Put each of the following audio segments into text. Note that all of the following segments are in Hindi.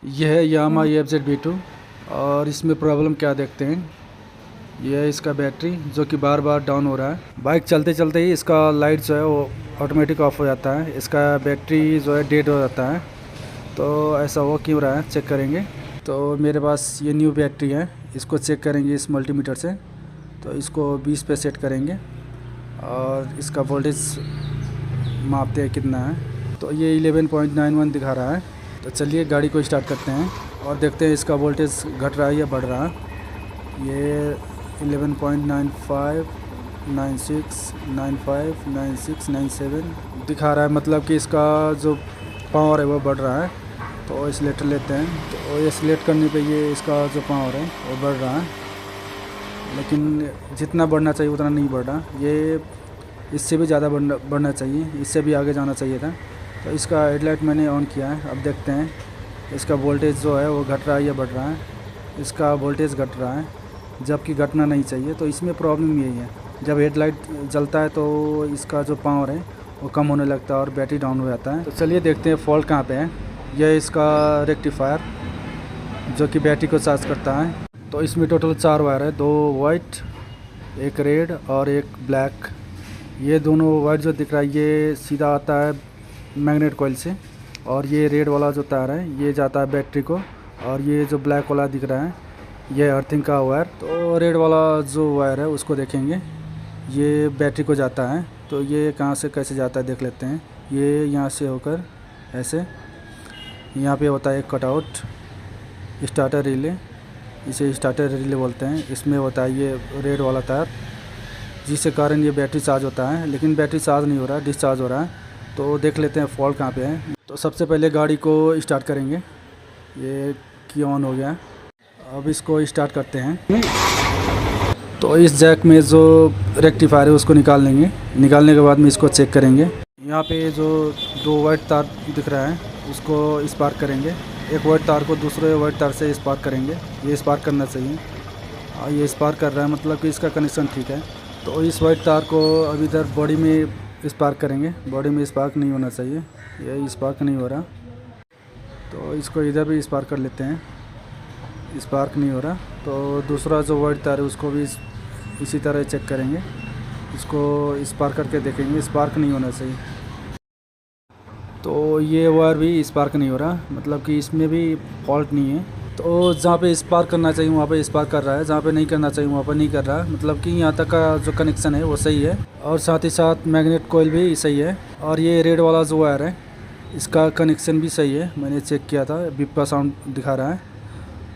यह है यामा EFZ-B2 और इसमें प्रॉब्लम क्या देखते हैं। यह है इसका बैटरी जो कि बार बार डाउन हो रहा है। बाइक चलते चलते ही इसका लाइट जो है वो ऑटोमेटिक ऑफ हो जाता है। इसका बैटरी जो है डेड हो जाता है। तो ऐसा हो क्यों रहा है, चेक करेंगे। तो मेरे पास ये न्यू बैटरी है, इसको चेक करेंगे इस मल्टीमीटर से। तो इसको 20 पे सेट करेंगे और इसका वोल्टेज मापते हैं कितना है। तो ये 11.91 दिखा रहा है। तो चलिए गाड़ी को स्टार्ट करते हैं और देखते हैं इसका वोल्टेज घट रहा है या बढ़ रहा है। ये 11.95, 96, 95, 96, 97 दिखा रहा है, मतलब कि इसका जो पावर है वो बढ़ रहा है। तो एक्सीलेटर लेते हैं, तो एक्सीलेट करने पे ये इसका जो पावर है वो बढ़ रहा है, लेकिन जितना बढ़ना चाहिए उतना नहीं बढ़ रहा। ये इससे भी ज़्यादा बढ़ना चाहिए, इससे भी आगे जाना चाहिए था। तो इसका हेडलाइट मैंने ऑन किया है। अब देखते हैं इसका वोल्टेज जो है वो घट रहा है या बढ़ रहा है। इसका वोल्टेज घट रहा है, जबकि घटना नहीं चाहिए। तो इसमें प्रॉब्लम यही है, जब हेडलाइट जलता है तो इसका जो पावर है वो कम होने लगता है और बैटरी डाउन हो जाता है। तो चलिए देखते हैं फॉल्ट कहाँ पे है। यह इसका रेक्टिफायर जो कि बैटरी को चार्ज करता है। तो इसमें टोटल 4 वायर है, 2 वाइट, एक रेड और एक ब्लैक। ये दोनों वाइट जो दिख रहा है ये सीधा आता है मैग्नेट कॉइल से, और ये रेड वाला जो तार है ये जाता है बैटरी को, और ये जो ब्लैक वाला दिख रहा है ये अर्थिंग का वायर। तो रेड वाला जो वायर है उसको देखेंगे, ये बैटरी को जाता है। तो ये कहाँ से कैसे जाता है देख लेते हैं। ये यहाँ से होकर ऐसे यहाँ पे होता है एक कटआउट, स्टार्टर रिले, इसे स्टार्टर रिले बोलते हैं। इसमें होता है ये रेड वाला तार, जिसके कारण ये बैटरी चार्ज होता है, लेकिन बैटरी चार्ज नहीं हो रहा है, डिस्चार्ज हो रहा है। तो देख लेते हैं फॉल्ट कहाँ पे है। तो सबसे पहले गाड़ी को स्टार्ट करेंगे। ये की ऑन हो गया, अब इसको स्टार्ट करते हैं। तो इस जैक में जो रेक्टिफायर है उसको निकाल लेंगे। निकालने के बाद में इसको चेक करेंगे। यहाँ पे जो 2 वाइट तार दिख रहा है उसको स्पार्क करेंगे। एक वाइट तार को दूसरे वाइट तार से स्पार्क करेंगे। ये स्पार्क करना चाहिए, और ये स्पार्क कर रहा है, मतलब कि इसका कनेक्शन ठीक है। तो इस वाइट तार को अभी इधर बॉडी में स्पार्क करेंगे। बॉडी में स्पार्क नहीं होना चाहिए, ये स्पार्क नहीं हो रहा। तो इसको इधर भी स्पार्क कर लेते हैं, स्पार्क नहीं हो रहा। तो दूसरा जो वाइट तार है उसको भी इसी तरह चेक करेंगे, इसको स्पार्क करके देखेंगे, स्पार्क नहीं होना चाहिए। तो ये वायर भी स्पार्क नहीं हो रहा, मतलब कि इसमें भी फॉल्ट नहीं है। तो जहाँ पे स्पार्क करना चाहिए वहाँ पे स्पार्क कर रहा है, जहाँ पे नहीं करना चाहिए वहाँ पर नहीं कर रहा, मतलब कि यहाँ तक का जो कनेक्शन है वो सही है, और साथ ही साथ मैग्नेट कॉइल भी सही है। और ये रेड वाला जो वायर है इसका कनेक्शन भी सही है, मैंने चेक किया था, बीप का साउंड दिखा रहा है।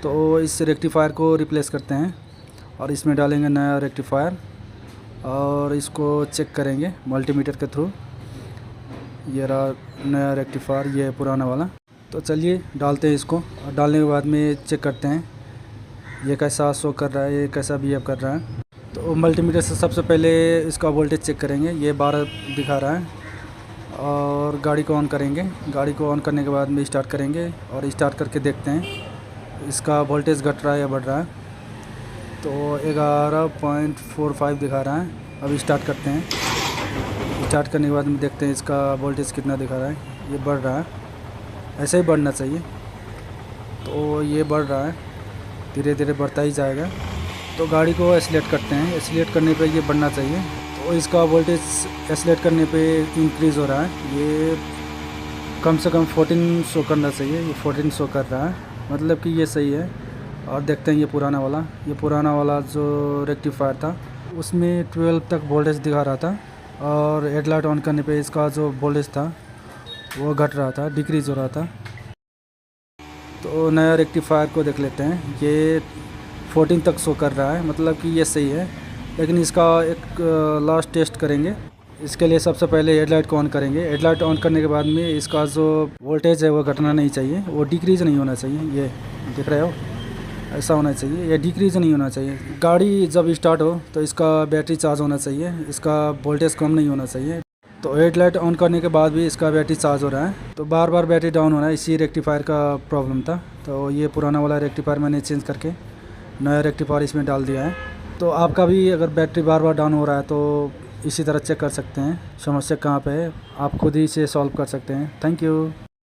तो इस रेक्टिफायर को रिप्लेस करते हैं और इसमें डालेंगे नया रेक्टिफायर, और इसको चेक करेंगे मल्टीमीटर के थ्रू। ये रहा नया रेक्टिफायर, ये पुराना वाला। तो चलिए डालते हैं इसको, और डालने के बाद में चेक करते हैं ये कैसा शो कर रहा है, ये कैसा बिहेव कर रहा है। तो मल्टीमीटर से सबसे पहले इसका वोल्टेज चेक करेंगे। ये 12 दिखा रहा है, और गाड़ी को ऑन करेंगे। गाड़ी को ऑन करने के बाद में स्टार्ट करेंगे और स्टार्ट करके देखते हैं इसका वोल्टेज घट रहा है या बढ़ रहा है। तो 11.45 दिखा रहा है। अब स्टार्ट करते हैं। स्टार्ट करने के बाद में देखते हैं इसका वोल्टेज कितना दिखा रहा है। ये बढ़ रहा है, ऐसे ही बढ़ना चाहिए। तो ये बढ़ रहा है, धीरे धीरे बढ़ता ही जाएगा। तो गाड़ी को एक्सीलेट करते हैं, एक्सीलेट करने पे ये बढ़ना चाहिए। तो इसका वोल्टेज एक्सीलेट करने पे इंक्रीज़ हो रहा है। ये कम से कम 14 शो करना चाहिए, ये 14 शो कर रहा है, मतलब कि ये सही है। और देखते हैं ये पुराना वाला जो रेक्टिफायर था उसमें 12 तक वोल्टेज दिखा रहा था, और हेडलाइट ऑन करने पे इसका जो वोल्टेज था वो घट रहा था, डिक्रीज़ हो रहा था। तो नया रेक्टिफायर को देख लेते हैं। ये 14 तक शो कर रहा है, मतलब कि ये सही है। लेकिन इसका एक लास्ट टेस्ट करेंगे। इसके लिए सबसे पहले हेडलाइट को ऑन करेंगे। हेडलाइट ऑन करने के बाद में इसका जो वोल्टेज है वो घटना नहीं चाहिए, वो डिक्रीज़ नहीं होना चाहिए। ये देख रहे हो, ऐसा होना चाहिए, ये डिक्रीज़ नहीं होना चाहिए। गाड़ी जब स्टार्ट हो तो इसका बैटरी चार्ज होना चाहिए, इसका वोल्टेज कम नहीं होना चाहिए। तो हेडलाइट ऑन करने के बाद भी इसका बैटरी चार्ज हो रहा है, तो बार बार बैटरी डाउन हो रहा है। इसी रेक्टिफायर का प्रॉब्लम था। तो ये पुराना वाला रेक्टिफायर मैंने चेंज करके नया रेक्टिफायर इसमें डाल दिया है। तो आपका भी अगर बैटरी बार बार डाउन हो रहा है तो इसी तरह चेक कर सकते हैं समस्या कहाँ पे है, आप खुद ही इसे सॉल्व कर सकते हैं। Thank you.